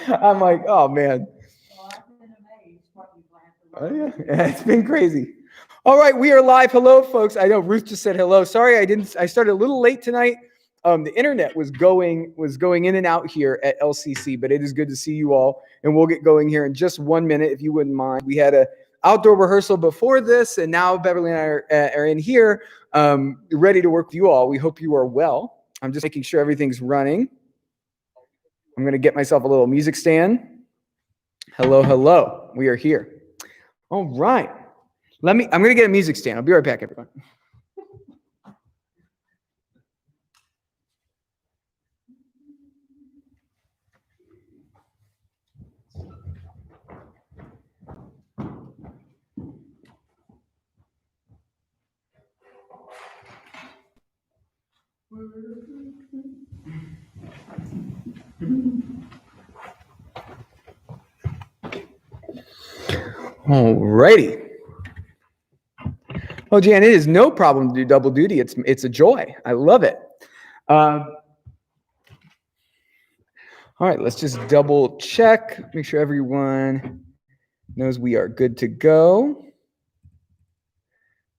I'm like, oh man. Oh, yeah. It's been crazy. All right, we are live. Hello, folks. I know Ruth just said hello. Sorry, I started a little late tonight. The internet was going in and out here at LCC, but it is good to see you all. And we'll get going here in just 1 minute, if you wouldn't mind. We had a outdoor rehearsal before this, and now Beverly and I are in here, ready to work with you all. We hope you are well. I'm just making sure everything's running. I'm going to get myself a little music stand. Hello, hello. We are here. All right. I'm going to get a music stand. I'll be right back, everyone. All righty. Oh, Jan, it is no problem to do double duty. It's a joy. I love it. All right, let's just double check, make sure everyone knows we are good to go.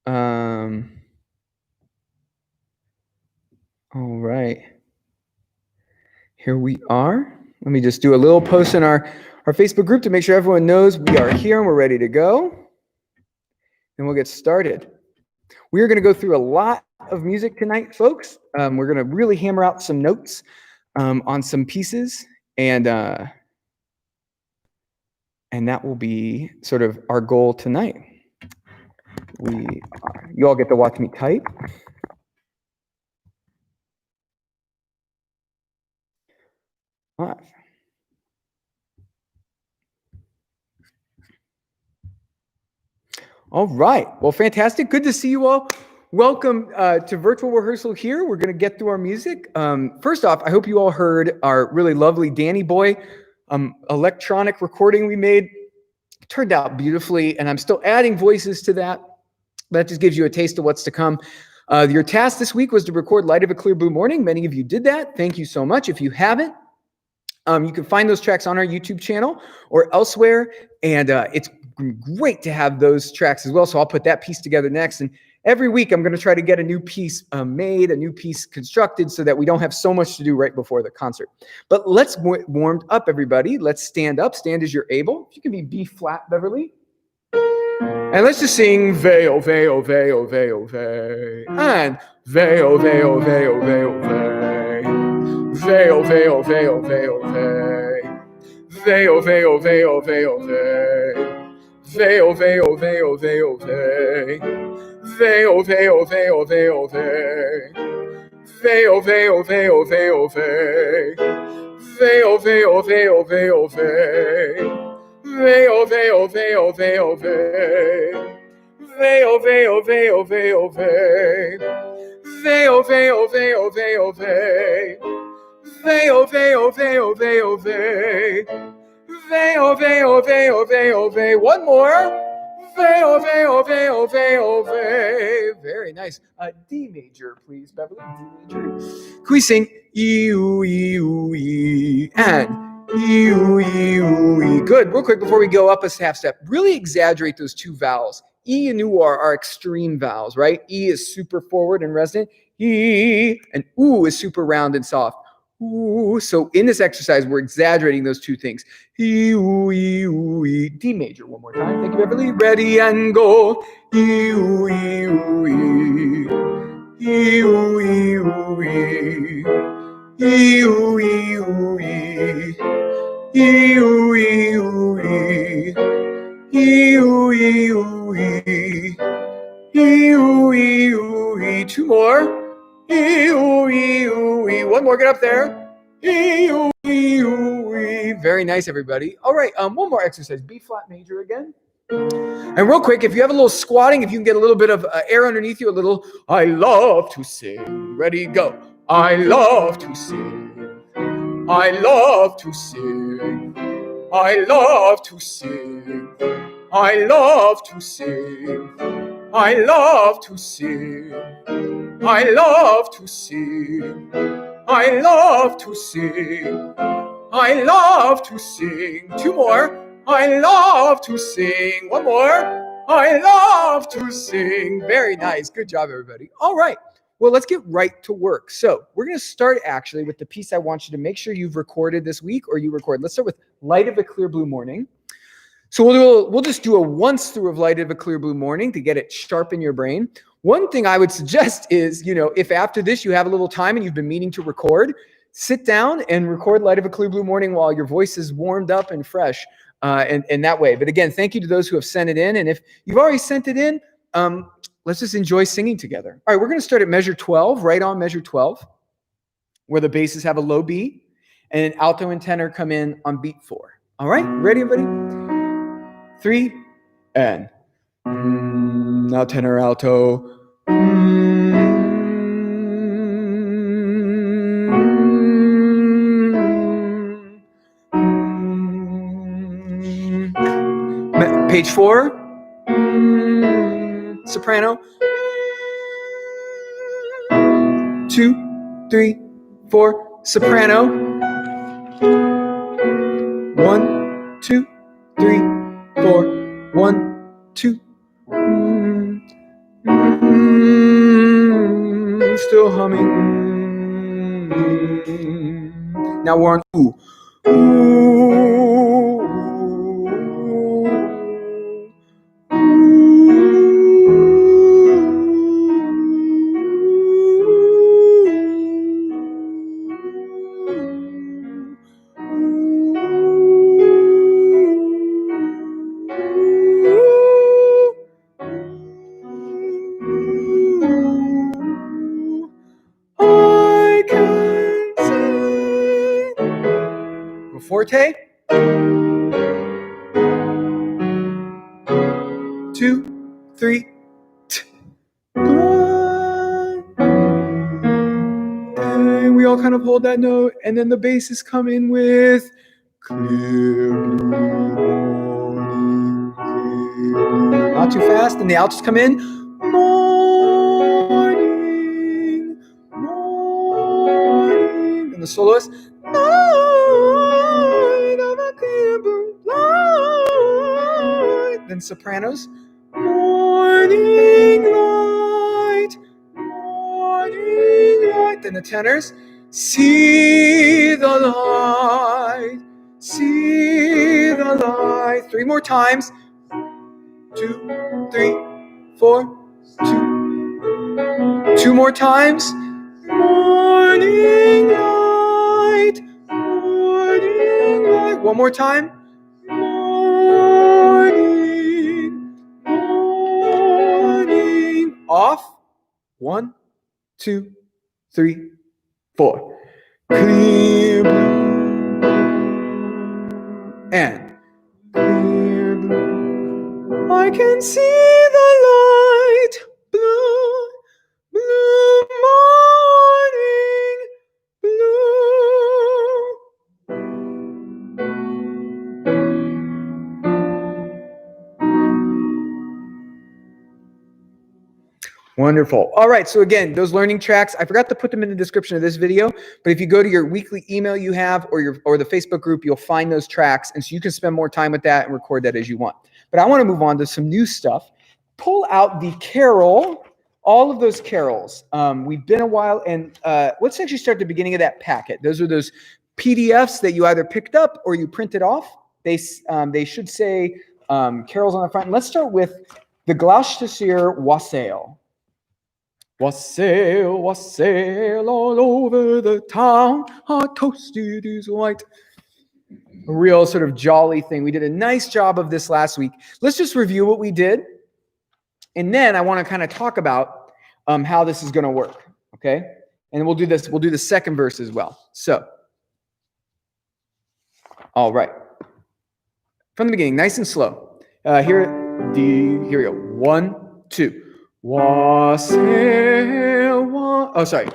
All right. Here we are. Let me just do a little post in our Facebook group to make sure everyone knows we are here and we're ready to go. And we'll get started. We are going to go through a lot of music tonight, folks. We're going to really hammer out some notes on some pieces, and that will be sort of our goal tonight. You all get to watch me type. All right. Well, fantastic. Good to see you all. Welcome to virtual rehearsal here. We're going to get through our music. First off, I hope you all heard our really lovely Danny Boy electronic recording we made. It turned out beautifully, and I'm still adding voices to that. That just gives you a taste of what's to come. Your task this week was to record Light of a Clear Blue Morning. Many of you did that. Thank you so much. If you haven't, you can find those tracks on our YouTube channel or elsewhere, and it's great to have those tracks as well. So I'll put that piece together next. And every week I'm going to try to get a new piece made, a new piece constructed so that we don't have so much to do right before the concert. But let's warm up, everybody. Let's stand up. Stand as you're able. If you can be B flat, Beverly. And let's just sing veil, veil, veil, veil, veil. And veil, veil, veil, veil, veil. Veil, veil, veil, veil, veil. Veil, veil, veil, veil, veil. Veil, veil, veil, veil, veil. Veil, veil, veil, veil, veil. Veil, veil, veil, veil, veil. Veil, veil, veil, veil, veil. Veil, veil, veil, veil, veil. Veil, veil, veil, veil, veil. Veil, veil, veil, veil, veil. Veil, veil, veil, veil, veil. Veil, veil, veil, veil, veil. One more. Veil, veil, veil, veil, veil. Very nice. D major, please, Beverly. D major. Can we sing E, and E. Good. Real quick before we go up a half step, really exaggerate those two vowels. E and U are extreme vowels, right? E is super forward and resonant. E and U is super round and soft. Ooh. So in this exercise, we're exaggerating those two things. E, D major. One more time. Thank you, Beverly. Ready and go. E, two more. One more, get up there. Very nice, everybody. All right, one more exercise. B flat major again. And real quick, if you have a little squatting, if you can get a little bit of air underneath you, a little, I love to sing. Ready, go. I love to sing. I love to sing. I love to sing. I love to sing. I love to sing. I love to sing. I love to sing. I love to sing. Two more. I love to sing. One more. I love to sing. Very nice. Good job, everybody. All right. Well, let's get right to work. So we're going to start actually with the piece I want you to make sure you've recorded this week or you record. Let's start with Light of a Clear Blue Morning. So we'll just do a once through of Light of a Clear Blue Morning to get it sharp in your brain. One thing I would suggest is, if after this you have a little time and you've been meaning to record, sit down and record Light of a Clear Blue Morning while your voice is warmed up and fresh and that way. But again, thank you to those who have sent it in. And if you've already sent it in, let's just enjoy singing together. All right, we're going to start at measure 12, right on measure 12, where the basses have a low B and alto and tenor come in on beat 4. All right, ready, everybody? 3 and now tenor alto. Page 4, soprano. 2, 3, 4, soprano. 1, 2, 3, 4. 1, 2. Still humming. Now we're on ooh. Forte. 2, 3. And we all kind of hold that note, and then the basses come in with clear morning, clear blue. Not too fast, and the altos come in. Morning, morning, and the soloist. Light of a clear blue light. Then sopranos. Morning light, morning light. Then the tenors. See the light, see the light. 3 more times. 2, 3, 4, 2. 2 more times. Morning light, morning light. 1 more time. Morning, morning. Off. 1, 2, 3, 4. Clear blue and clear blue. I can see the light. Blue, blue morning, blue. Wonderful. All right. So again, those learning tracks, I forgot to put them in the description of this video, but if you go to your weekly email you have or the Facebook group, you'll find those tracks. And so you can spend more time with that and record that as you want. But I want to move on to some new stuff. Pull out the carol, all of those carols. We've been a while, and let's actually start at the beginning of that packet. Those are those PDFs that you either picked up or you printed off. They should say carols on the front. And let's start with the Gloucestershire Wassail. Wassail, wassail all over the town, our toasted is white. A real sort of jolly thing. We did a nice job of this last week. Let's just review what we did. And then I want to kind of talk about how this is going to work, okay? And we'll do this. We'll do the second verse as well. So, all right. From the beginning, nice and slow. Here we go. 1, 2. Wassail, oh, sorry.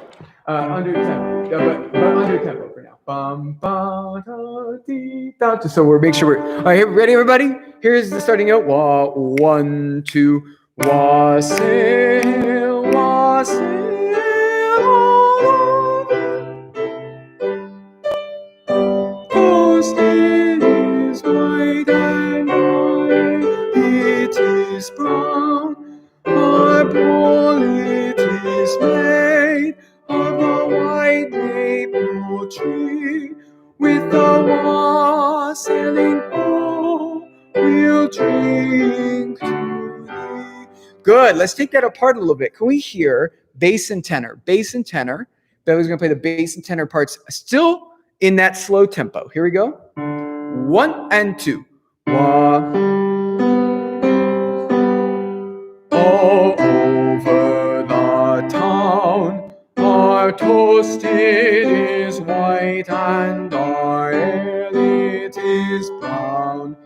Under tempo, but under tempo for now. Bum, ba, da, dee, da. Just so we're make sure we're all right. Ready, everybody? Here's the starting note. 1, 2. Wassail, wassail all over. wassailing bowl, we'll drink to thee. Good. Let's take that apart a little bit. Can we hear bass and tenor? Bass and tenor. Beverly's going to play the bass and tenor parts still in that slow tempo. Here we go. 1 and 2. All over the town, our toasted is white and our ale it is brown.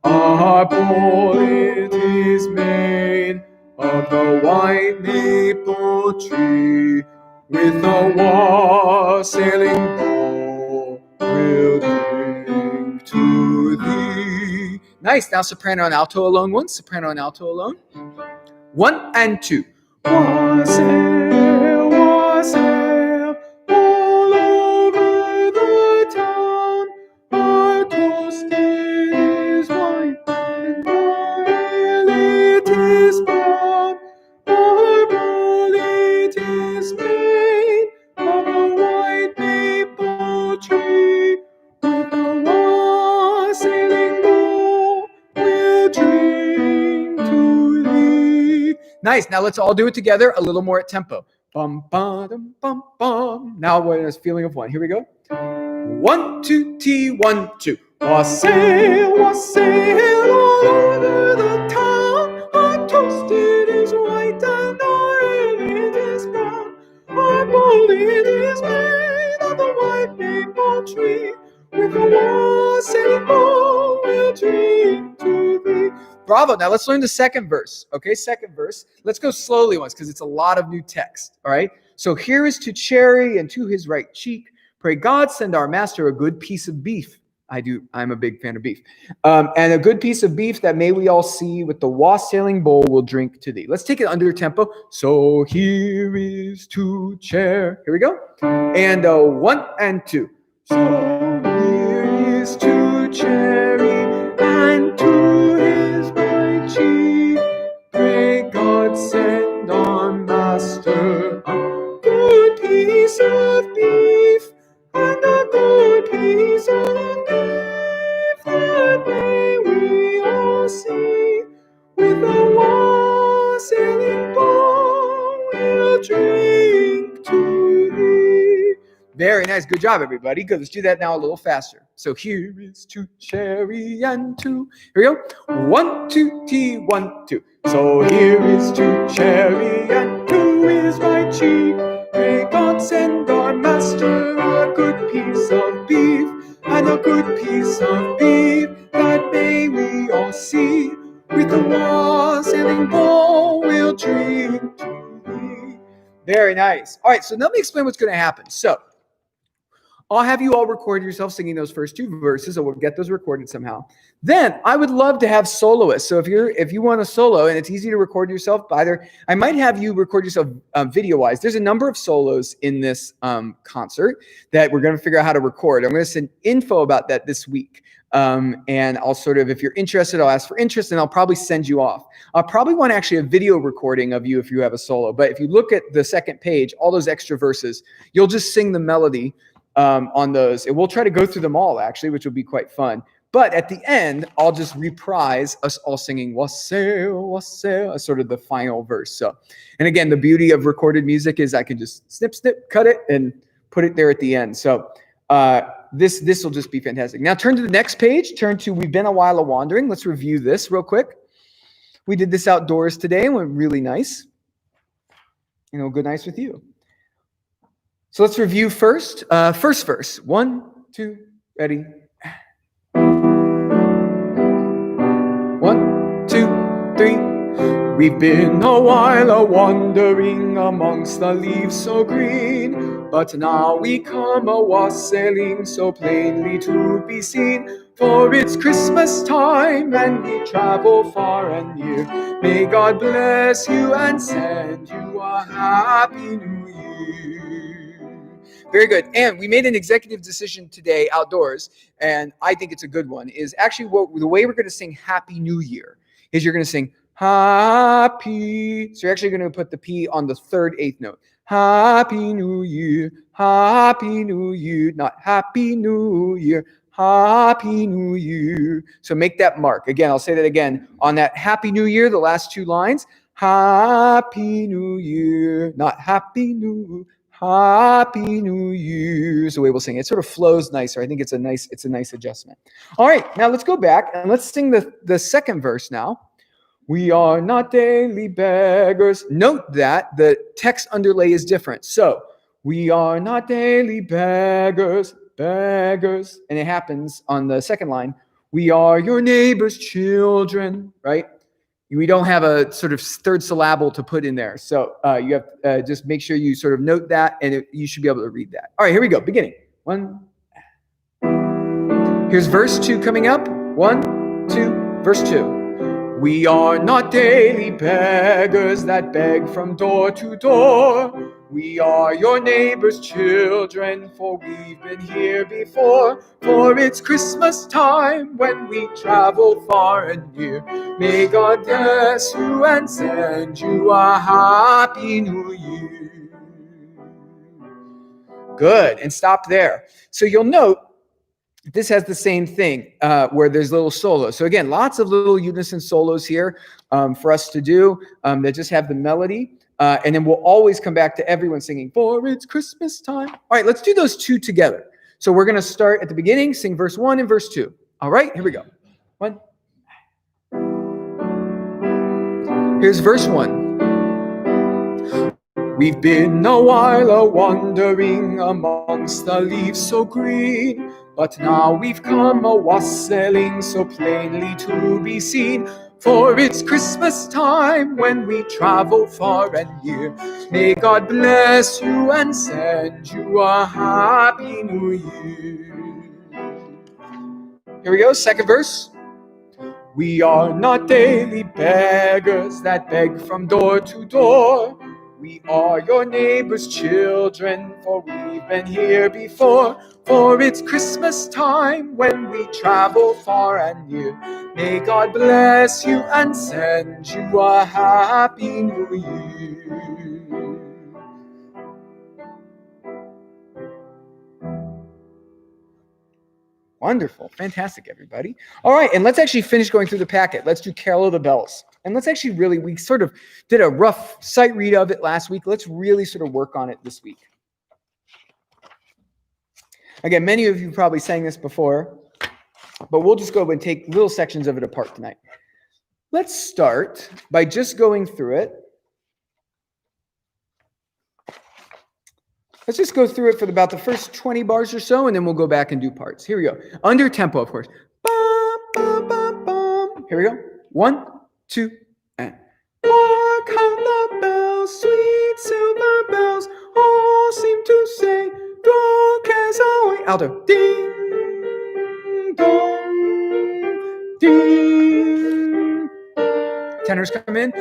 Our bowl it is made of the white maple tree. With a wassailing bowl, we'll drink to thee. Nice. Now soprano and alto alone once. Soprano and alto alone. 1 and 2. Wassail, wassail, all over the town. Our toasted is white and our ale it is brown. Our bowl it is made of a white maple tree. With a wassailing bowl, we'll drink to thee. Nice. Now let's all do it together a little more at tempo. Bum, bum, bum, bum. Now we're in a feeling of one. Here we go. 1, 2, T, 1, 2. Wassail, wassail all over the town. Our toasted is white and our ale it is brown. Our bowl it is made of the white maple tree. With a wassailing bowl, we'll drink to thee. Bravo. Now let's learn the second verse. Okay, second verse. Let's go slowly once because it's a lot of new text. All right. So here is to Cherry and to his right cheek. Pray God send our master a good piece of beef. I'm a big fan of beef. And a good piece of beef that may we all see with the wassailing bowl will drink to thee. Let's take it under tempo. So here is to Cherry. Here we go. And 1 and 2. So here is to Cherry and to his right cheek. Pray God send our master a good piece of beef and a good piece of beef that may we all see. With a wassailing bowl, we'll drink to thee. Very nice. Good job, everybody. Good. Let's do that now a little faster. So here is to Cherry and to. Here we go. 1, 2, T, 1, 2. So here is to Cherry and to his right cheek. May God send our master a good piece of beef and a good piece of beef that may we all see. With a wassailing bowl, we'll drink to thee. Very nice. All right. So let me explain what's going to happen. So I'll have you all record yourself singing those first 2 verses, or we'll get those recorded somehow. Then I would love to have soloists. So if you want a solo, and it's easy to record yourself, I might have you record yourself video-wise. There's a number of solos in this concert that we're going to figure out how to record. I'm going to send info about that this week. And I'll if you're interested, I'll ask for interest, and I'll probably send you off. I'll probably want actually a video recording of you if you have a solo. But if you look at the second page, all those extra verses, you'll just sing the melody on those. And we'll try to go through them all, actually, which will be quite fun. But at the end, I'll just reprise us all singing wassail, wassail, as sort of the final verse. So, and again, the beauty of recorded music is I can just snip, snip, cut it, and put it there at the end. So this will just be fantastic. Now turn to the next page. Turn to We've Been a While a-Wandering. Let's review this real quick. We did this outdoors today and went really nice. Good nice with you. So let's review first. First verse. 1, 2, ready. 1, 2, 3. We've been a while a-wandering amongst the leaves so green, but now we come a-wassailing so plainly to be seen. For it's Christmas time and we travel far and near. May God bless you and send you a happy new year. Very good. And we made an executive decision today outdoors, and I think it's a good one, is actually the way we're going to sing Happy New Year is you're going to sing happy. So you're actually going to put the P on the 3rd 8th note. Happy New Year, not Happy New Year. Happy New Year. So make that mark. Again, I'll say that again. On that Happy New Year, the last two lines. Happy New Year. Not Happy New. Happy New Year is the way we'll sing it. It sort of flows nicer. I think it's a nice adjustment. All right, now let's go back and let's sing the second verse now. We are not daily beggars. Note that the text underlay is different. So, we are not daily beggars, beggars. And it happens on the second line. We are your neighbor's children, right? We don't have a sort of third syllable to put in there. So you have just make sure you sort of note that, and you should be able to read that. All right, here we go. Beginning. 1. Here's verse 2 coming up. 1, 2, verse 2. We are not daily beggars that beg from door to door. We are your neighbor's children, for we've been here before. For it's Christmas time when we travel far and near. May God bless you and send you a happy new year. Good, and stop there. So you'll note this has the same thing where there's little solos. So again, lots of little unison solos here for us to do that just have the melody. And then we'll always come back to everyone singing, for it's Christmas time. All right, let's do those two together. So we're going to start at the beginning, sing verse 1 and verse 2. All right, here we go. 1. Here's verse 1. We've been a while a-wandering amongst the leaves so green, but now we've come a-wassailing so plainly to be seen. For it's Christmas time when we travel far and near. May God bless you and send you a happy new year. Here we go, second verse. We are not daily beggars that beg from door to door. We are your neighbor's children, for we've been here before. For it's Christmas time when we travel far and near. May God bless you and send you a happy new year. Wonderful. Fantastic, everybody. All right, and let's actually finish going through the packet. Let's do Carol of the Bells. And let's actually we sort of did a rough sight read of it last week. Let's really sort of work on it this week. Again, many of you probably sang this before, but we'll just go and take little sections of it apart tonight. Let's start by just going through it. Let's just go through it for about the first 20 bars or so, and then we'll go back and do parts. Here we go. Under tempo, of course. Bum, bum, bum, bum. Here we go. 1, 2, and. Hark, how the bells, sweet silver bells, all seem to say, throw cares away. Alto. Ding, dong, ding. Tenors come in.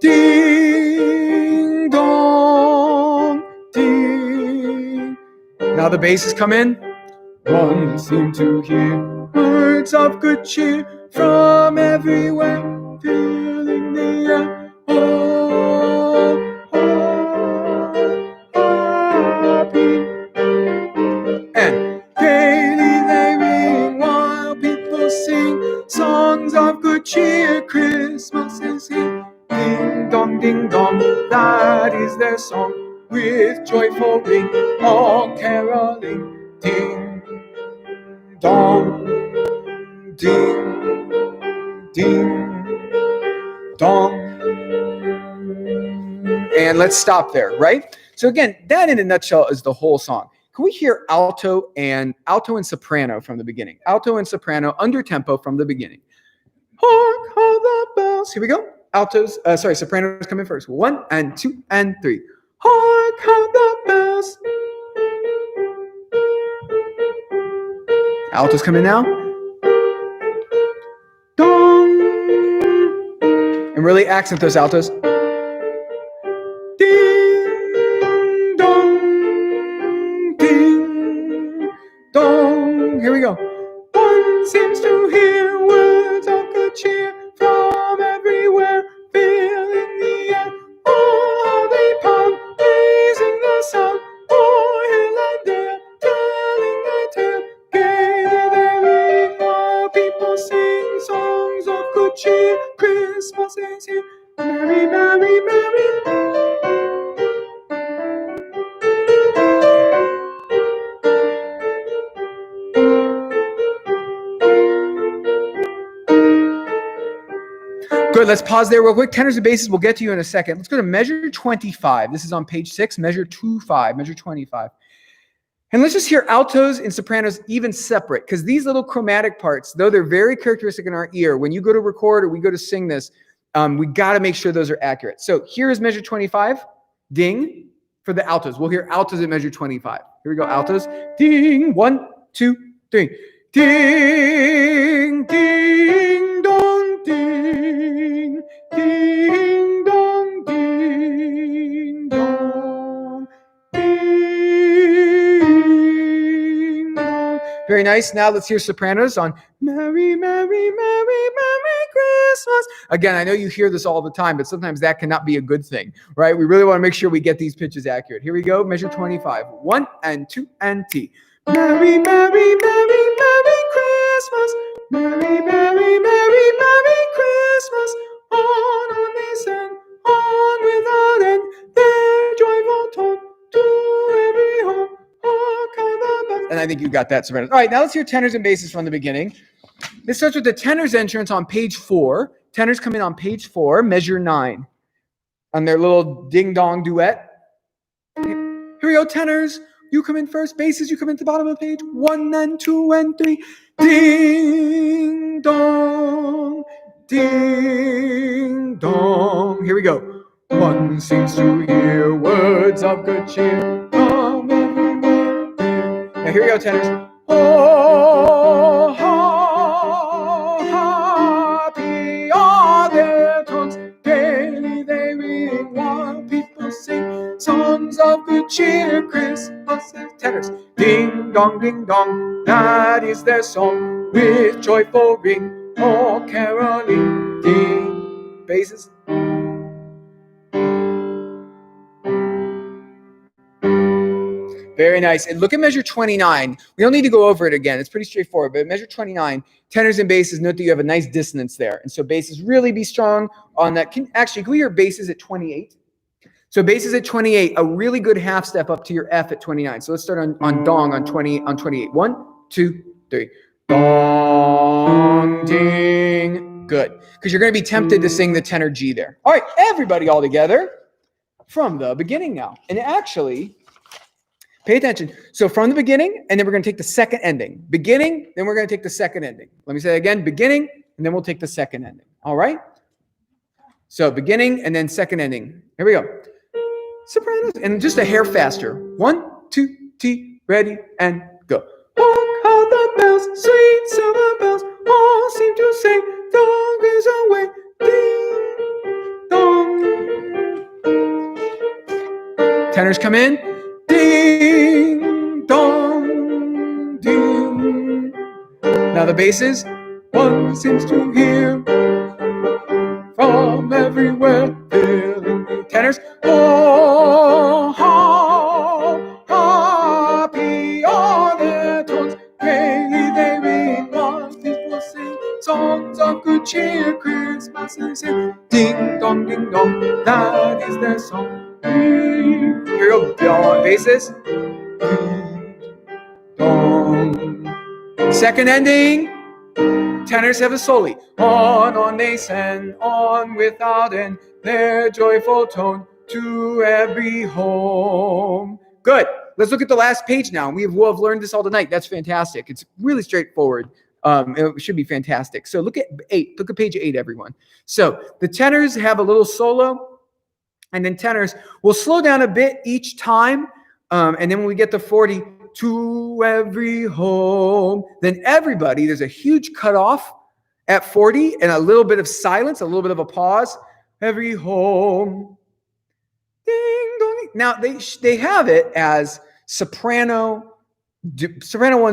Ding, dong, ding. Now the basses come in. One seemed to hear words of good cheer from everywhere, filling the air. Oh, happy. And gaily they ring while people sing songs of good cheer. Christmas is here. Ding dong, that is their song. With joyful ring, all caroling. Ding dong, ding, ding, dong. And let's stop there, right? So again, that in a nutshell is the whole song. Can we hear alto and soprano from the beginning? Alto and soprano under tempo from the beginning. Hark, how the bells. Here we go. Sopranos come in first. 1 and 2 and 3. Hark, how the bells. Altos come in now. Dong. And really accent those altos. Ding, dong, ding, dong. Here we go. One seems to hear words of good cheer from everywhere, filling the air. Oh, they pound, raising the sound. Oh, hill and dale, telling their tale. Gaily they Good, let's pause there real quick. Tenors and basses, we'll get to you in a second. Let's go to measure 25. This is on page 6, measure 25, measure 25. And let's just hear altos and sopranos even separate, because these little chromatic parts, though they're very characteristic in our ear, when you go to record or we go to sing this, we got to make sure those are accurate. So here is measure 25, ding, for the altos. We'll hear altos at measure 25. Here we go, altos, ding, 1, 2, 3. Ding, ding, dong, ding, ding, dong, ding, dong, ding, dong. Very nice. Now let's hear sopranos on Merry, Merry, Merry, Merry Christmas. Again, I know you hear this all the time, but sometimes that cannot be a good thing, right? We really want to make sure we get these pitches accurate. Here we go, measure 25. 1 and 2 and T. Merry, Merry, Merry, Merry Christmas. Merry, Merry, Merry, Merry Christmas. On this and on without end. Their joyful tone to every home. And I think you got that, sopranos. All right, now let's hear tenors and basses from the beginning. This starts with the tenor's entrance on page 4. Tenors come in on page 4, measure 9. On their little ding-dong duet. Here we go, tenors. You come in first. Basses, you come in at the bottom of the page. 1 and 2 and 3. Ding dong, ding dong. Here we go. One seems to hear words of good cheer from everywhere. Now here we go, tenors. Oh, happy are their tongues. Daily they ring while people sing songs of good cheer. Christmas tenors. Ding dong, that is their song. With joyful ring, all caroling. Ding. Basses. Very nice. And look at measure 29. We don't need to go over it again. It's pretty straightforward. But measure 29, tenors and basses, note that you have a nice dissonance there. And so basses really be strong on that. Can we hear basses at 28? So basses at 28, a really good half step up to your F at 29. So let's start on dong on 28. 1, 2, 3. Dong, ding. Good. Because you're going to be tempted to sing the tenor G there. All right, everybody all together from the beginning now. And actually, pay attention. So from the beginning, and then we're going to take the second ending. Beginning, then we're going to take the second ending. Let me say it again. Beginning, and then we'll take the second ending. All right? So beginning, and then second ending. Here we go. Sopranos, and just a hair faster. 1, 2, T, ready, and go. Hark how the bells, sweet silver bells, all seem to say, dong is away, ding, dong. Tenors come in. Ding, dong, ding. Now the basses. One seems to hear from everywhere. Tenors. Oh, happy are their tones. Gaily they ring while people sing songs of good cheer. Christmas is here. Ding dong, that is their song. Here we go, basses. Dong. Second ending. Tenors have a soli. On they send, on without end, their joyful tone to every home. Good. Let's look at the last page now. We'll have learned this all tonight. That's fantastic. It's really straightforward. It should be fantastic. So look at 8. Look at page 8, everyone. So the tenors have a little solo, and then tenors will slow down a bit each time. And then when we get to 40, to every home, then everybody, there's a huge cutoff at 40 and a little bit of silence, a little bit of a pause. Every home. Ding, dong. Now they have it as soprano 1,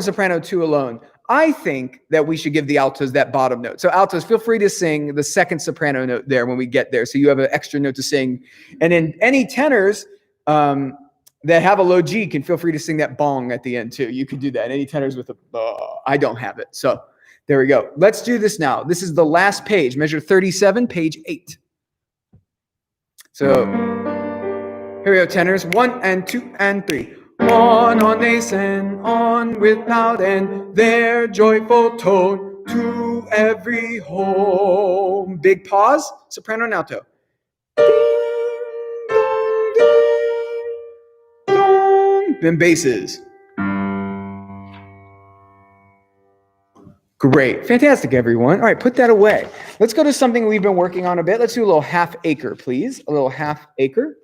soprano 2 alone. I think that we should give the altos that bottom note. So altos, feel free to sing the second soprano note there when we get there. So you have an extra note to sing. And then any tenors that have a low G can feel free to sing that bong at the end too. You could do that. Any tenors with a, I don't have it. So there we go. Let's do this now. This is the last page, measure 37, page 8. So here we go, tenors. 1 and 2 and 3. On they send, on without end, their joyful tone to every home. Big pause, soprano and alto. Then basses. Great. Fantastic, everyone. All right, put that away. Let's go to something we've been working on a bit. Let's do a little half acre, please. A little half acre.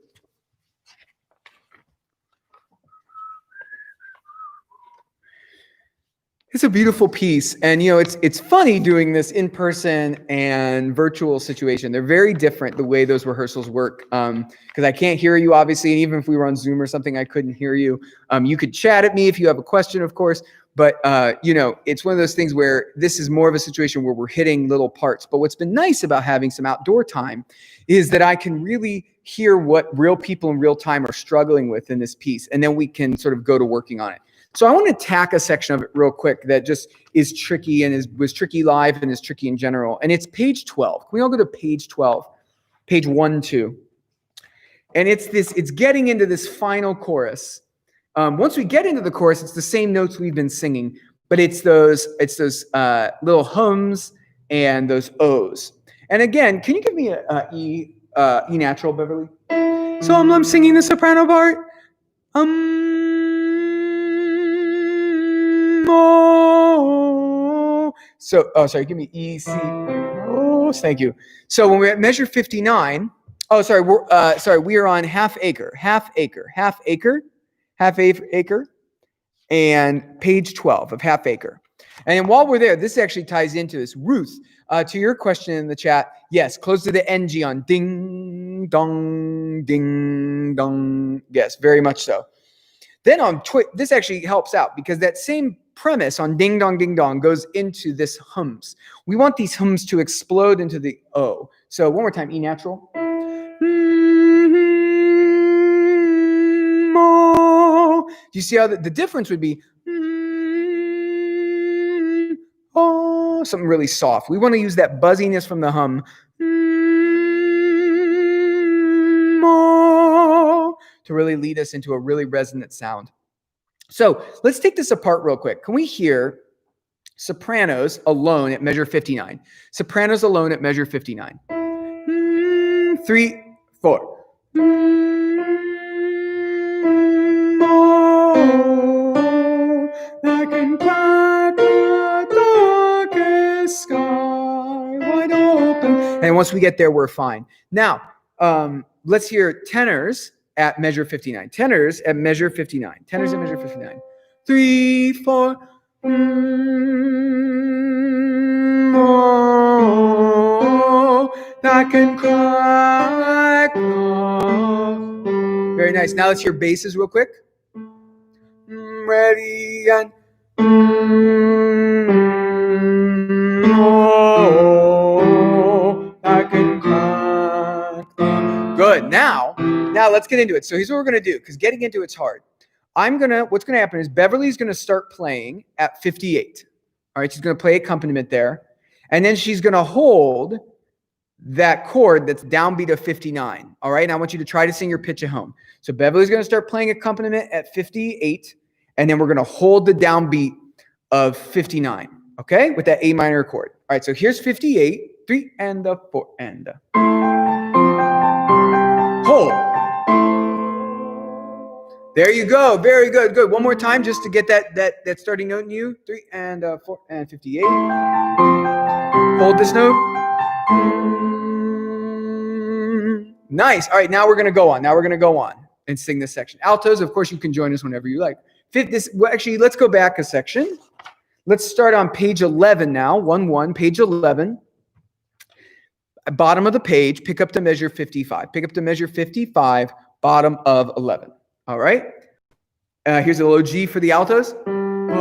It's a beautiful piece. And, you know, it's funny doing this in person and virtual situation. They're very different, the way those rehearsals work. Because I can't hear you, obviously. And even if we were on Zoom or something, I couldn't hear you. You could chat at me if you have a question, of course. But, you know, it's one of those things where this is more of a situation where we're hitting little parts. But what's been nice about having some outdoor time is that I can really hear what real people in real time are struggling with in this piece. And then we can sort of go to working on it. So I want to tack a section of it real quick that just is tricky and was tricky live and is tricky in general. And it's page 12. Can we all go to page 12? Page 1, 2. And it's getting into this final chorus. Once we get into the chorus, it's the same notes we've been singing, but it's those little hums and those O's. And again, can you give me a E natural, Beverly? So I'm singing the soprano part. So, sorry, give me E, C, oh, thank you. So when we're at measure 59, we are on half acre, and page 12 of half acre. And then while we're there, this actually ties into this. Ruth, to your question in the chat, yes, close to the NG on ding, dong, ding, dong. Yes, very much so. Then on this actually helps out because that same premise on ding dong goes into this hums. We want these hums to explode into the O. So one more time, E natural. Do you see how the difference would be? Oh, something really soft. We want to use that buzziness from the hum. To really lead us into a really resonant sound. So let's take this apart real quick. Can we hear sopranos alone at measure 59? Sopranos alone at measure 59. 3, 4. That can crack the darkest sky wide open. And once we get there, we're fine. Now, let's hear tenors at measure 59. Tenors at measure 59. 3, 4. That can crack. Very nice. Now let's hear basses real quick. Ready and that can crack. Good. Now let's get into it. So here's what we're gonna do, because getting into it's hard. What's gonna happen is Beverly's gonna start playing at 58. All right, she's gonna play accompaniment there, and then she's gonna hold that chord that's downbeat of 59. All right, and I want you to try to sing your pitch at home. So Beverly's gonna start playing accompaniment at 58, and then we're gonna hold the downbeat of 59. Okay, with that A minor chord. All right, so here's 58. 3 and the 4 and the hold. There you go. Very good. Good. One more time, just to get that starting note in you. 3 and 4 and 58. Hold this note. Nice. All right. Now we're going to go on. And sing this section. Altos, of course, you can join us whenever you like. Actually, let's go back a section. Let's start on page 11 now. 1-1, page 11. Bottom of the page, pick up to measure 55. Pick up to measure 55, bottom of 11. All right. Here's a low G for the altos. 1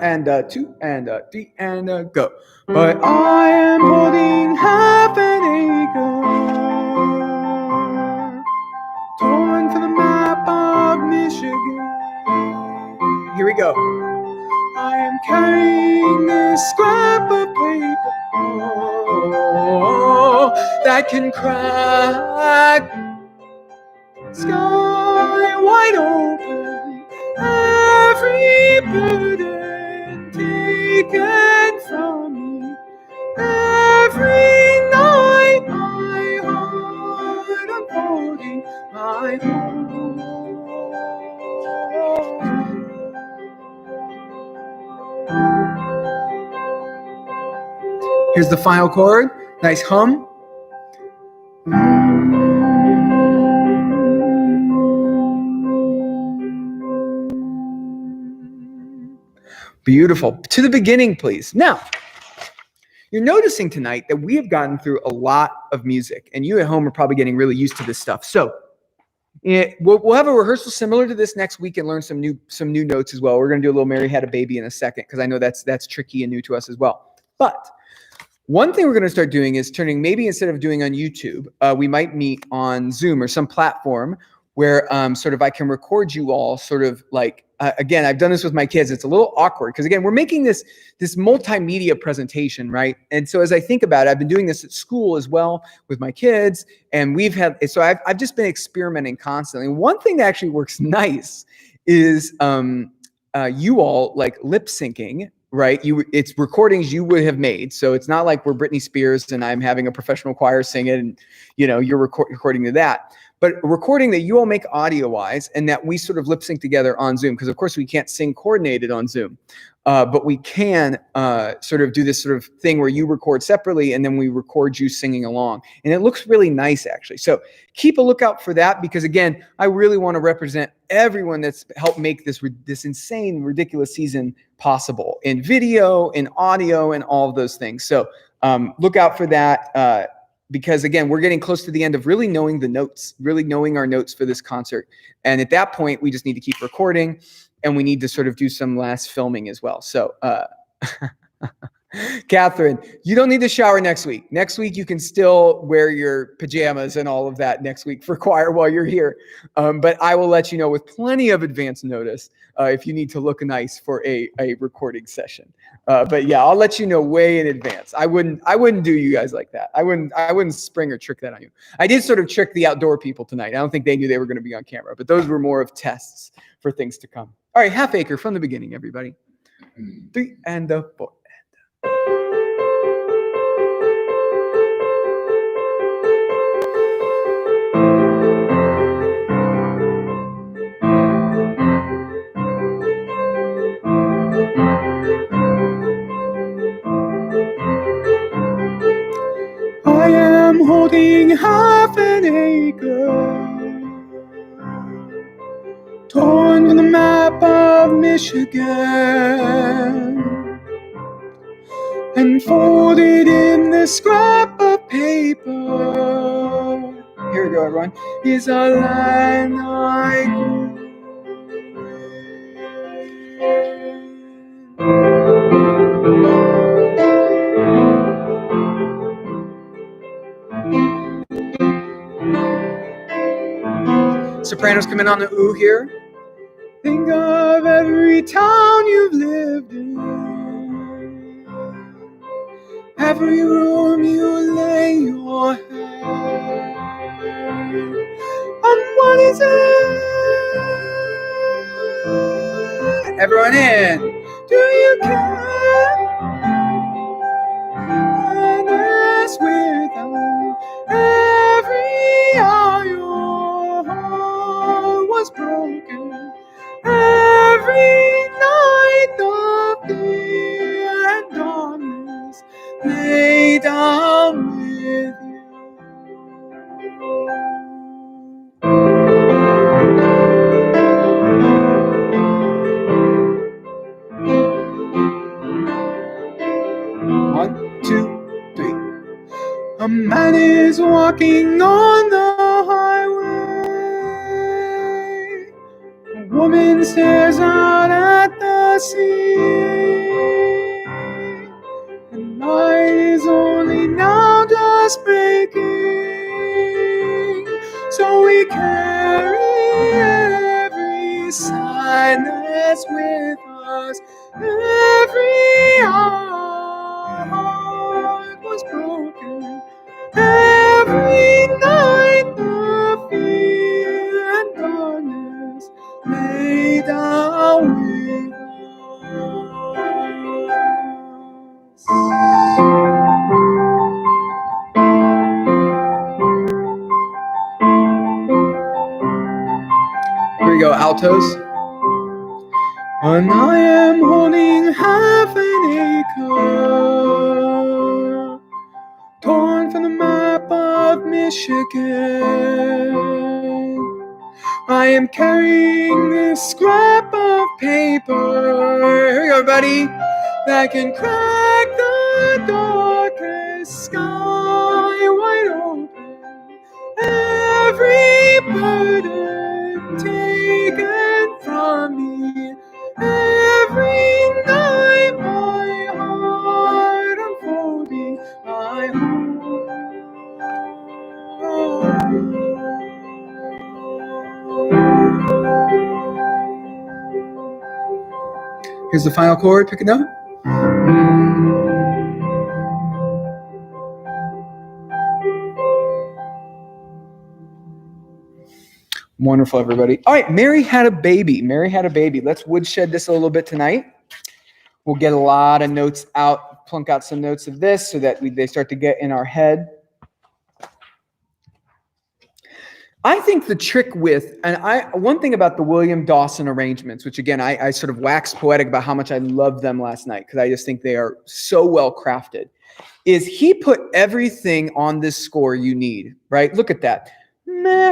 and 2 and 3 and go. But I am holding half an acre, torn from the map of Michigan. Here we go. I am carrying this scrap of paper that can crack. Sky wide open, every burden taken every night my heart unfolding my home. Here's the final chord. Nice hum. Beautiful. To the beginning, please. Now, you're noticing tonight that we have gotten through a lot of music, and you at home are probably getting really used to this stuff. So we'll have a rehearsal similar to this next week and learn some new notes as well. We're going to do a little Mary Had a Baby in a second because I know that's tricky and new to us as well. But one thing we're going to start doing is turning, maybe instead of doing on YouTube, we might meet on Zoom or some platform where sort of I can record you all sort of like, again, I've done this with my kids. It's a little awkward because, again, we're making this multimedia presentation, right? And so as I think about it, I've been doing this at school as well with my kids, and I've just been experimenting constantly. One thing that actually works nice is you all like lip syncing, right? It's recordings you would have made. So it's not like we're Britney Spears and I'm having a professional choir sing it and, you're recording to that. But a recording that you all make audio-wise and that we sort of lip sync together on Zoom, because of course we can't sing coordinated on Zoom, but we can sort of do this sort of thing where you record separately and then we record you singing along. And it looks really nice, actually. So keep a lookout for that because, again, I really want to represent everyone that's helped make this insane, ridiculous season possible in video, in audio, and all of those things. So look out for that. Because, again, we're getting close to the end of really knowing the notes, really knowing our notes for this concert. And at that point, we just need to keep recording and we need to sort of do some last filming as well. So, Catherine, you don't need to shower next week. Next week, you can still wear your pajamas and all of that next week for choir while you're here. But I will let you know with plenty of advance notice if you need to look nice for a recording session. But yeah, I'll let you know way in advance. I wouldn't do you guys like that. I wouldn't spring or trick that on you. I did sort of trick the outdoor people tonight. I don't think they knew they were going to be on camera, but those were more of tests for things to come. All right, half acre from the beginning, everybody. 3 and 4. I am holding half an acre, torn from the map of Michigan, and folded in this scrap of paper. Here we go, everyone. Is a land I grew in. Sopranos come in on the ooh here. Think of every town you've lived in, every room you lay your head. And what is it? Everyone in. Do you care? And as without every hour your heart was broken, every night of fear and darkness lay down with you. One, two, three. A man is walking on the highway. A woman stares out at the sea. And light is only now just breaking. So we carry every sadness with us. Every heart was broken. Every night the fear and darkness lay down with us. altos. And I am holding half an acre, torn from the map of Michigan. I am carrying this scrap of paper. Here we go, everybody. That can crack the darkest sky wide open. Every burden taken from me. Every night my heart unfolding. I Here's the final chord. Pick it up. Wonderful, everybody. All right, Mary had a baby. Mary had a baby. Let's woodshed this a little bit tonight. We'll get a lot of notes out, plunk out some notes of this so that they start to get in our head. I think the trick with, one thing about the William Dawson arrangements, which again, I sort of waxed poetic about how much I loved them last night because I just think they are so well crafted, is he put everything on this score you need, right? Look at that.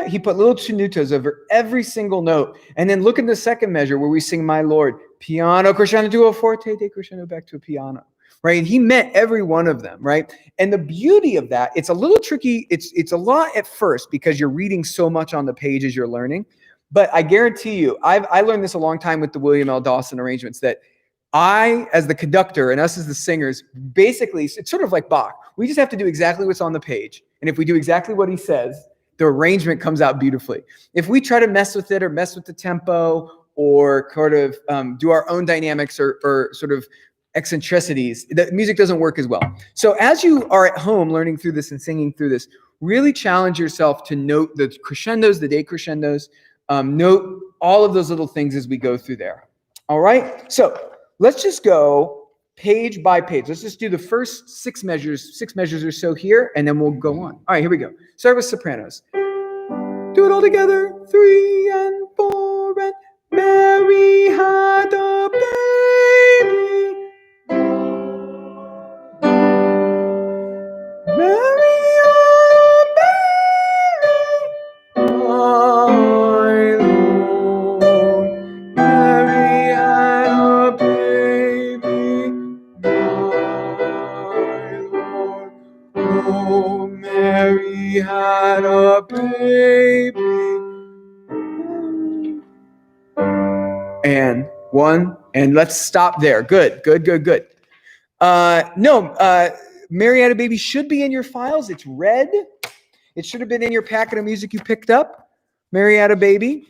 He put little tenutos over every single note. And then look at the second measure where we sing My Lord, piano, crescendo, duo, forte, decrescendo, back to a piano. Right? And he meant every one of them, right? And the beauty of that, it's a little tricky. It's a lot at first because you're reading so much on the page as you're learning. But I guarantee you, I learned this a long time with the William L. Dawson arrangements, that I, as the conductor and us as the singers, basically, it's sort of like Bach. We just have to do exactly what's on the page. And if we do exactly what he says, the arrangement comes out beautifully. If we try to mess with it or mess with the tempo or sort of do our own dynamics or sort of eccentricities, the music doesn't work as well. So as you are at home learning through this and singing through this, really challenge yourself to note the crescendos, the decrescendos, note all of those little things as we go through there. All right, so let's just go page by page. Let's just do the first six measures or so here, and then we'll go on. All right, here we go. Start with sopranos. Do it all together. 3 and 4 and Mary had a baby. Mary had a baby. My Lord. Mary had a baby. My Lord. Oh, Mary had a baby. And one, and let's stop there. Good. Mary Had a Baby should be in your files. It's red. It should have been in your packet of music you picked up. Mary Had a Baby.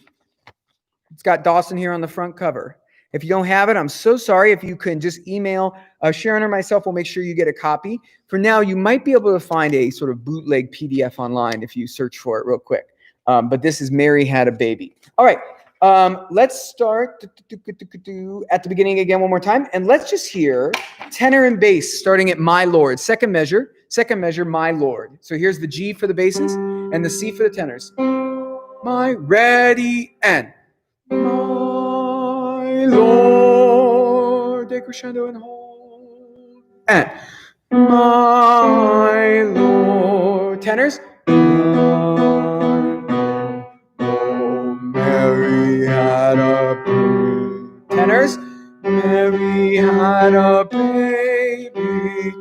It's got Dawson here on the front cover. If you don't have it, I'm so sorry. If you can just email Sharon or myself, we'll make sure you get a copy. For now, you might be able to find a sort of bootleg PDF online if you search for it real quick. But this is Mary Had a Baby. All right. Let's start at the beginning again one more time. And let's just hear tenor and bass starting at My Lord. Second measure, My Lord. So here's the G for the basses and the C for the tenors. My, ready, and my Lord. Decrescendo and hold. And my Lord. Tenors. Mary had a baby. Tenors. Mary had a baby.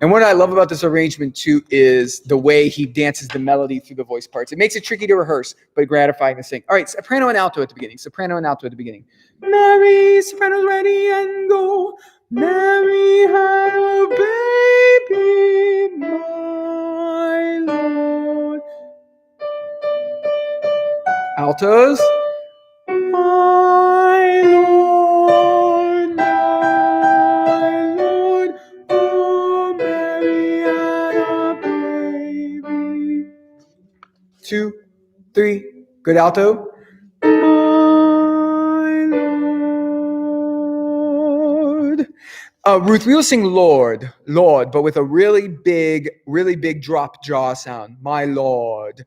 And what I love about this arrangement too is the way he dances the melody through the voice parts. It makes it tricky to rehearse, but gratifying to sing. All right, soprano and alto at the beginning. Soprano and alto at the beginning. Mary, soprano's ready and go. Mary had a baby, my Lord. Altos. My Lord, my Lord, oh, Mary had a baby. 2, 3, good alto. My Lord. Ruth, we will sing Lord, but with a really big drop jaw sound. My Lord.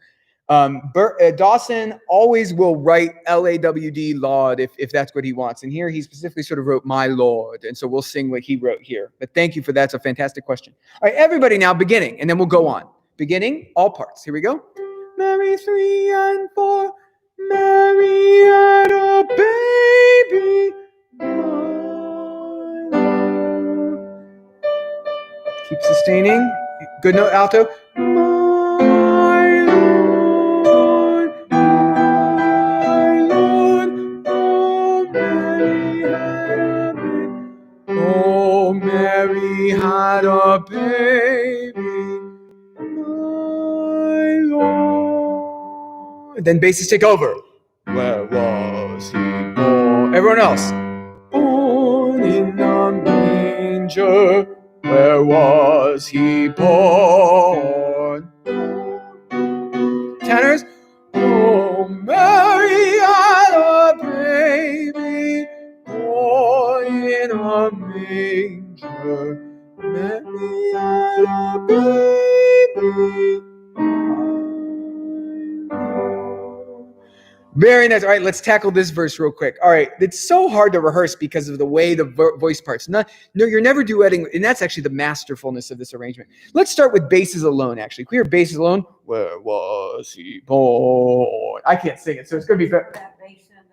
Dawson always will write L-A-W-D, Lord, if that's what he wants. And here he specifically sort of wrote my Lord. And so we'll sing what he wrote here. But thank you for that. It's a fantastic question. All right, everybody now beginning, and then we'll go on. Beginning, all parts. Here we go. Mary 3 and 4, Mary had a baby. Keep sustaining. Good note, alto. My Lord, oh Mary had a baby, my Lord. Then basses take over. Where was he born? Everyone else. Born in a manger. Where was he born? Tenors. Oh, Mary had a baby, born in a manger. Mary had a baby. Very nice. All right, let's tackle this verse real quick. All right, it's so hard to rehearse because of the way the voice parts. No, you're never duetting, and that's actually the masterfulness of this arrangement. Let's start with basses alone, actually. Can we hear basses alone? Where was he born? I can't sing it, so it's going to be... That bass and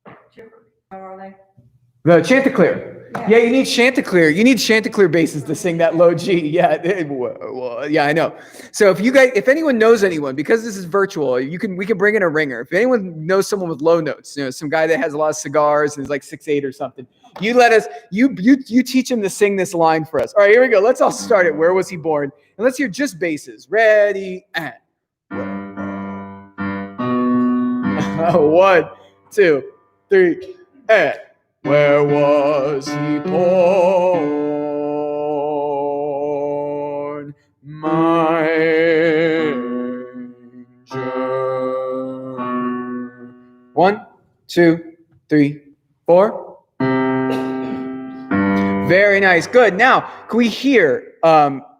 the chipper, how are they? The Chanticleer. Yeah, you need Chanticleer. You need Chanticleer basses to sing that low G. Yeah, yeah, I know. So if anyone knows anyone, because this is virtual, we can bring in a ringer. If anyone knows someone with low notes, some guy that has a lot of cigars and is like 6'8" or something, you let us. You teach him to sing this line for us. All right, here we go. Let's all start it. Where was he born? And let's hear just basses. Ready and 1, 2, 3, and. Where was he born? Manger. 1, 2, 3, 4. Very nice. Good. Now, can we hear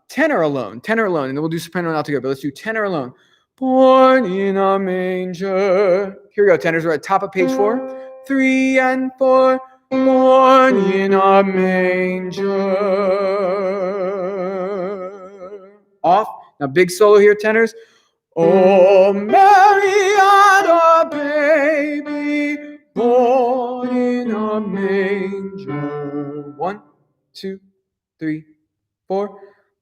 tenor alone? Tenor alone. And then we'll do soprano and alto together. But let's do tenor alone. Born in a manger. Here we go. Tenors are at top of page 4. 3 and 4, born in a manger. Off. Now big solo here, tenors. Oh, Mary had a baby, born in a manger. 1, 2, 3, 4.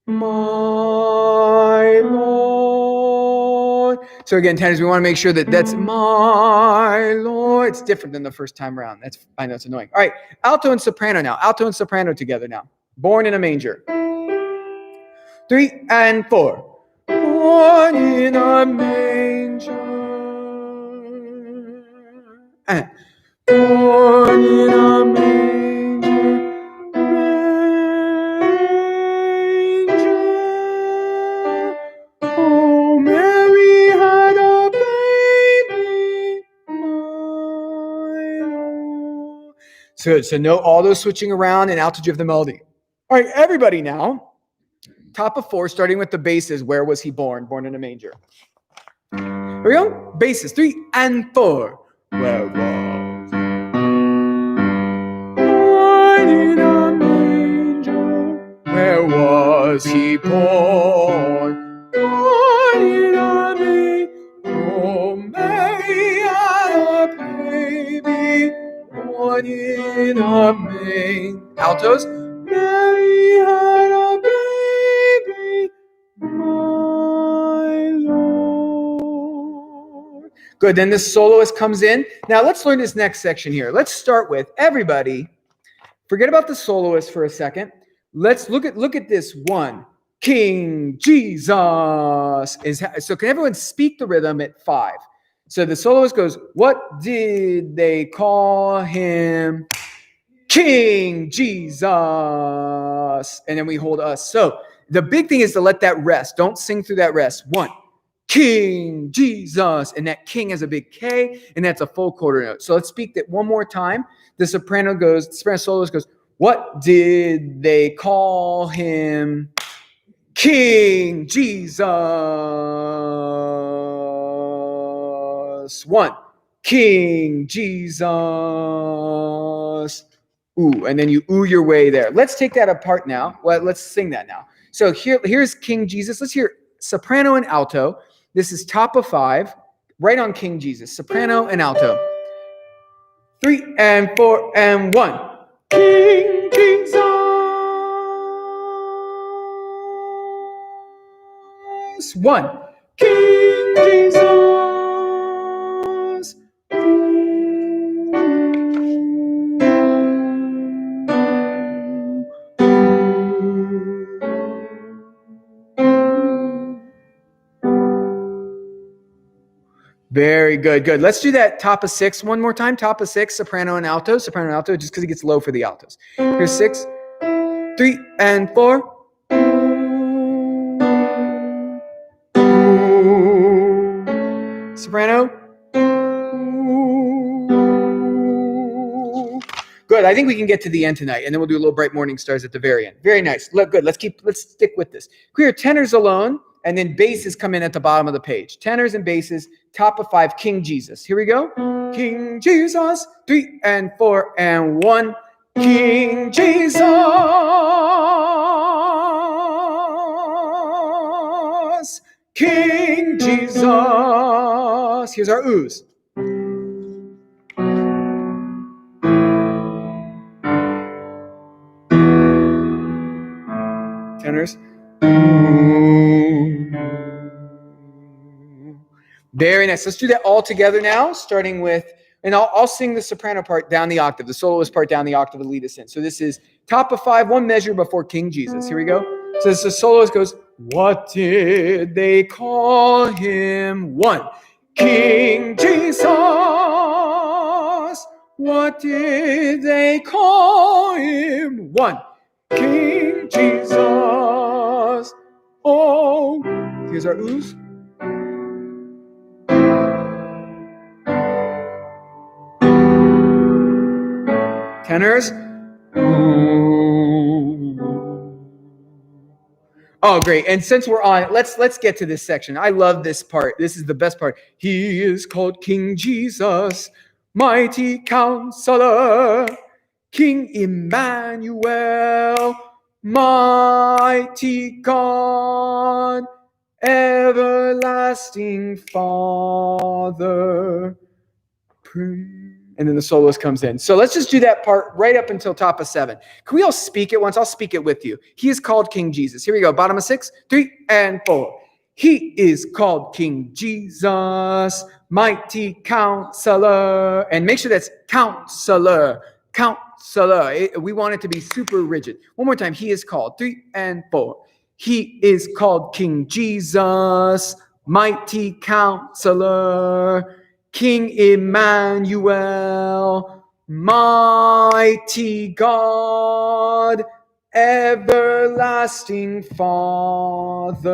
My Lord. So again, tenors, we want to make sure that's my Lord. It's different than the first time around. I know it's annoying. All right, alto and soprano now. Alto and soprano together now. Born in a manger. 3 and 4. Born in a manger. And born in a manger. Good. So note all those switching around and altitude of the melody. All right, everybody now. Top of 4, starting with the basses. Where was he born? Born in a manger. Here we go. Basses. 3 and 4. Where was born in a manger? Where was he born? Born in a manger. Oh, Mary had a baby. Born in a manger. Altos. Mary had a baby, my Lord. Good. Then the soloist comes in. Now let's learn this next section here. Let's start with everybody. Forget about the soloist for a second. Let's look at this one. King Jesus is. So can everyone speak the rhythm at 5? So the soloist goes, what did they call him? King Jesus. And then we hold us. So the big thing is to let that rest. Don't sing through that rest. 1, King Jesus. And that king has a big K, and that's a full quarter note. So let's speak that one more time. The soprano soloist goes, what did they call him? King Jesus. 1. King Jesus. Ooh, and then you ooh your way there. Let's take that apart now. Well, let's sing that now. So here's King Jesus. Let's hear soprano and alto. This is top of 5, right on King Jesus. Soprano and alto. 3 and 4 and 1. King Jesus. 1. King Jesus. Very good, good. Let's do that top of 6 one more time. Top of 6, soprano and alto, just because it gets low for the altos. Here's 6, 3 and 4. Soprano. Good. I think we can get to the end tonight, and then we'll do a little Bright Morning Stars at the very end. Very nice. Look good. Let's stick with this. Clear tenors alone, and then basses come in at the bottom of the page. Tenors and basses, top of 5, King Jesus. Here we go. King Jesus. 3 and 4 and 1. King Jesus. King Jesus. Here's our oohs. Tenors. Very nice. Let's do that all together now, starting with, and I'll sing the soprano part down the octave, the soloist part down the octave to lead us in. So this is top of 5, one measure before King Jesus. Here we go. So the soloist goes, what did they call him? 1. King Jesus. What did they call him? 1. King Jesus. Oh, here's our oohs. Tenors. Oh, great. And since we're on it, let's get to this section. I love this part. This is the best part. He is called King Jesus, mighty counselor, King Emmanuel, mighty God, everlasting Father. And then the soloist comes in. So let's just do that part right up until top of 7. Can we all speak it once? I'll speak it with you. He is called King Jesus. Here we go. Bottom of 6, 3 and 4. He is called King Jesus, mighty counselor. And make sure that's counselor. Counselor. We want it to be super rigid. One more time. He is called. 3 and 4. He is called King Jesus, mighty counselor, King Emmanuel, mighty God, everlasting Father.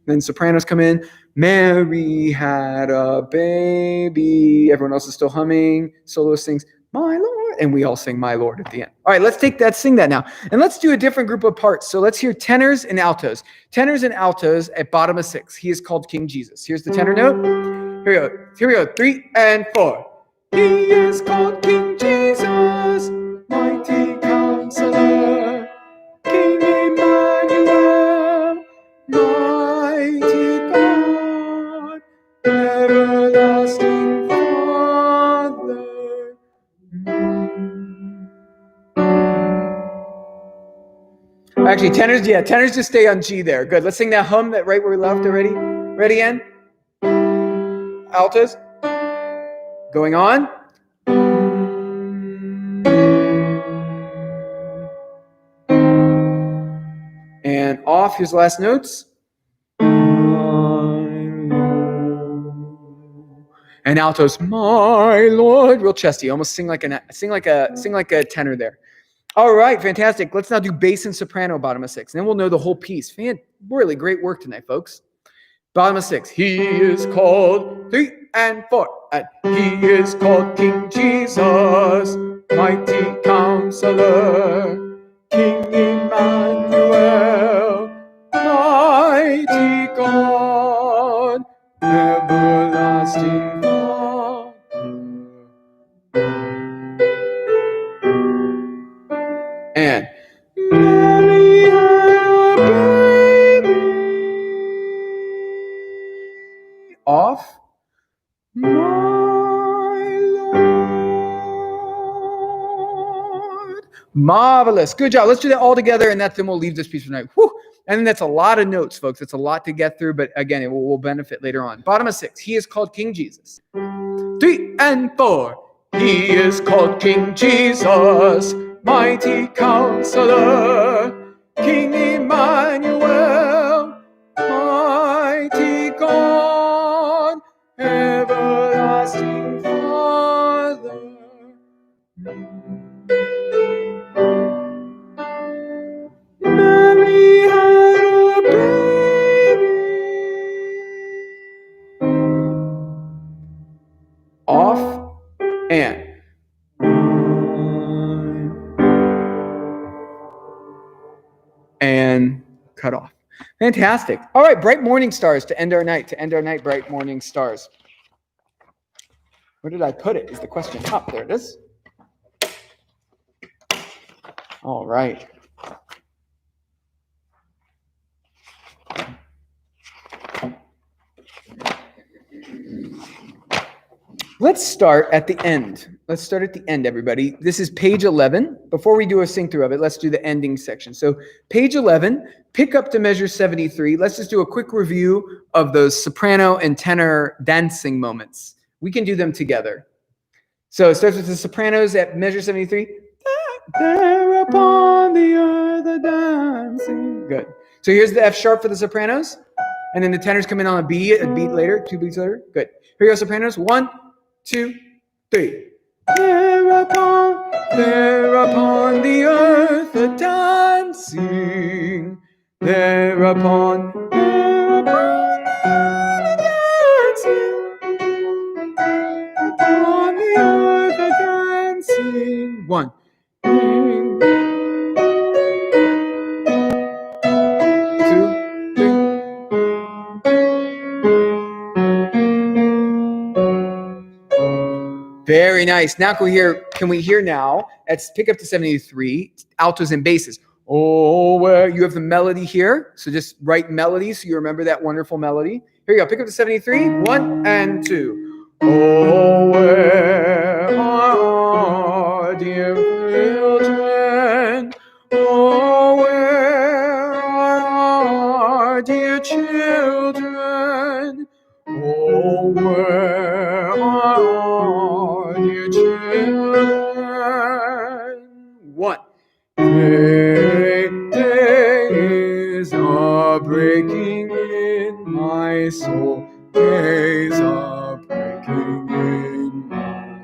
Then sopranos come in. Mary had a baby. Everyone else is still humming. Soloist sings, my Lord. And we all sing my Lord at the end. All right, let's sing that now. And let's do a different group of parts. So let's hear tenors and altos. Tenors and altos at bottom of 6. He is called King Jesus. Here's the tenor note. Here we go. 3 and 4. He is called King Jesus, mighty counselor, King Emmanuel, mighty God, everlasting Father. Actually, tenors just stay on G there. Good. Let's sing that hum that right where we left already. Ready, Ann? Altos. Going on. And off. Here's the last notes. And altos, my Lord. Real chesty. Almost sing like a tenor there. All right, fantastic. Let's now do bass and soprano, bottom of 6. And then we'll know the whole piece. Really great work tonight, folks. Bottom of 6. He is called 3 and 4. And he is called King Jesus, mighty counselor. Counselor, King Emmanuel, mighty God, everlasting Father. And Mary had a baby off my Lord. Marvelous. Good job. Let's do that all together, and then we'll leave this piece for tonight. Whew. And then that's a lot of notes, folks. It's a lot to get through, but again, it will benefit later on. Bottom of 6. He is called King Jesus. 3 and 4. He is called King Jesus, mighty Counselor, King Emmanuel, mighty God, everlasting Father. Mary had a baby off and cut off. Fantastic. All right, bright morning stars to end our night. Bright morning stars. Where did I put it is the question. Oh, there it is. All right. Let's start at the end. Everybody. This is page 11. Before we do a sing through of it, let's do the ending section. So page 11, pick up to measure 73. Let's just do a quick review of those soprano and tenor dancing moments. We can do them together. So it starts with the sopranos at measure 73. There upon the earth a dancing. Good. So here's the F sharp for the sopranos. And then the tenors come in on a beat later, 2 beats later. Good. Here you go, sopranos. 1, 2, 3. Thereupon the earth a dancing. Thereupon the earth a dancing. Upon the earth a dancing. 1. 2, 3. Very nice. Now can we hear now? Let's pick up to 73, altos and basses. Oh, where you have the melody here. So just write melody so you remember that wonderful melody. Here you go. Pick up to 73. 1 and 2. Oh, where are our dear children? Oh, where are our dear children? Oh, where are our dear children? 1. Days are breaking in my soul. Days are breaking in my.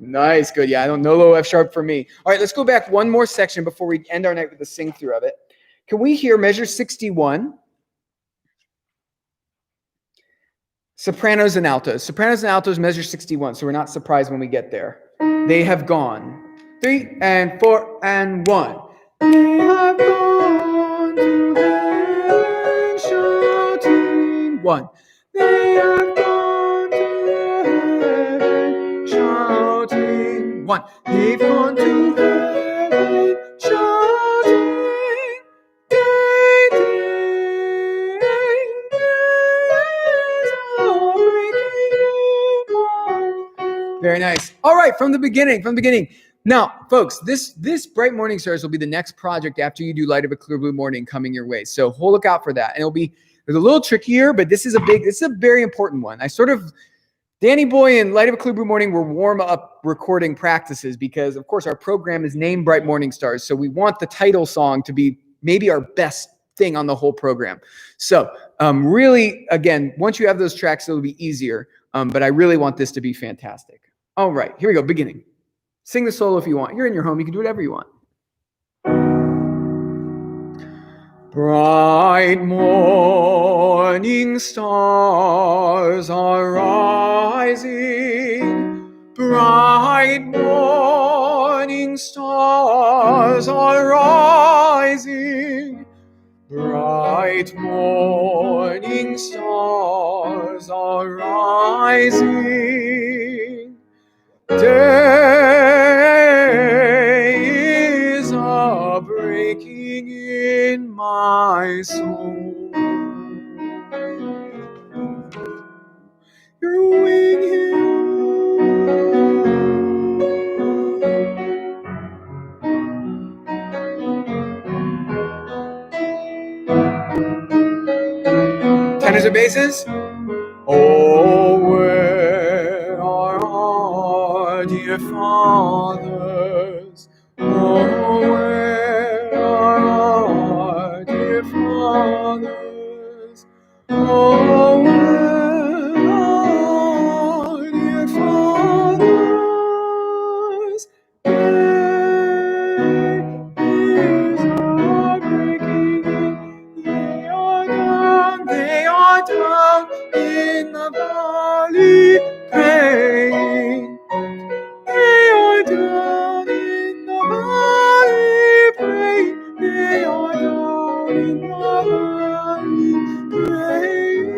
Nice, good. Yeah, I don't know low F sharp for me. All right, let's go back one more section before we end our night with a sing through of it. Can we hear measure 61? Sopranos and altos. Sopranos and altos measure 61, so we're not surprised when we get there. They have gone. 3 and 4 and 1. They have gone to heaven shouting. 1. They have gone to heaven shouting. 1. They've gone to heaven shouting. Very nice. All right, from the beginning. Now, folks, this Bright Morning Stars will be the next project after you do Light of a Clear Blue Morning coming your way. So look out for that. And it's a little trickier, but this is a very important one. Danny Boy and Light of a Clear Blue Morning were warm up recording practices because, of course, our program is named Bright Morning Stars. So we want the title song to be maybe our best thing on the whole program. So really, again, once you have those tracks, it'll be easier. But I really want this to be fantastic. All right, here we go, beginning. Sing the solo if you want. You're in your home. You can do whatever you want. Bright morning stars are rising. Bright morning morning stars are rising. Bright morning stars are rising. Day is a breaking in my soul. You're winging. Tenors and basses. Oh, where are our dear fathers? Oh, where are our dear fathers? Oh, where are our dear fathers? Day is a breaking in. They are down in the valley praying. They are down in the valley praying. They are down in the valley praying.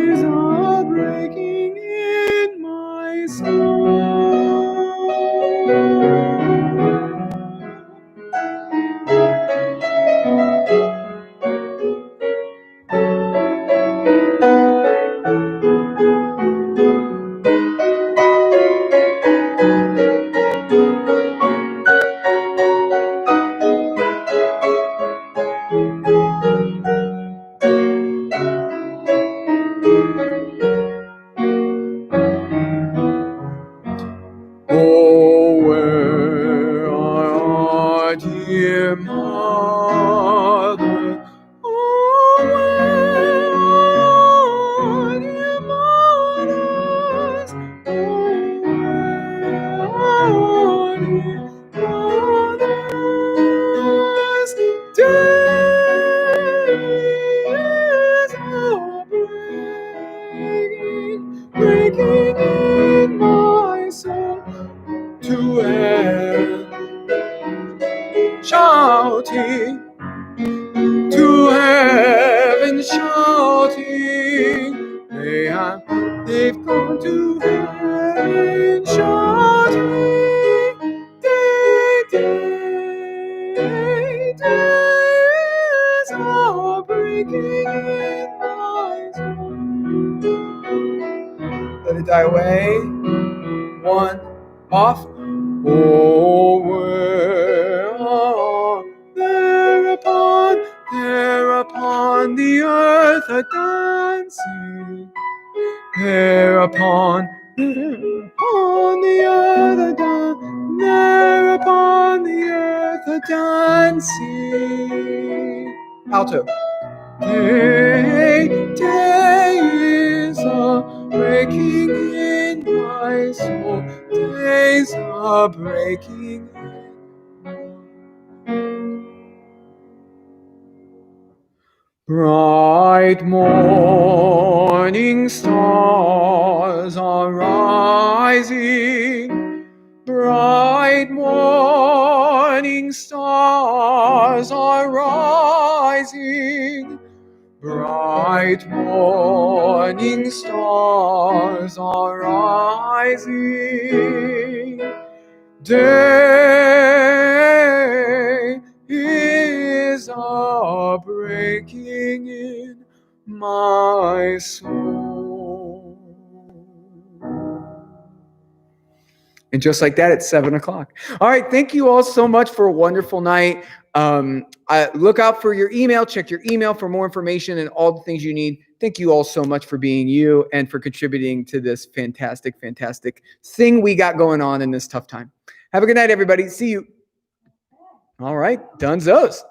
Days are breaking in my soul. Oh, where are our dear mother? Oh, where are our dear mothers? Oh, where are our dear mothers? Days are breaking in my soul. To heaven shouting, to heaven shouting, they've gone to heaven shouting, days are breaking in my soul. Let it die away. One, off. Oh, where are there upon the earth a dancing. There upon the earth a dancing. There upon the earth a dancing. Alto. Day is a breaking in my soul. Days are breaking in. Bright morning stars are rising. Bright morning stars are rising. Bright morning stars are rising. Day is a breaking in my soul. And just like that, it's 7 o'clock. All right. Thank you all so much for a wonderful night. Look out for your email. Check your email for more information and all the things you need. Thank you all so much for being you and for contributing to this fantastic, fantastic thing we got going on in this tough time. Have a good night, everybody. See you. All right. Dunzos.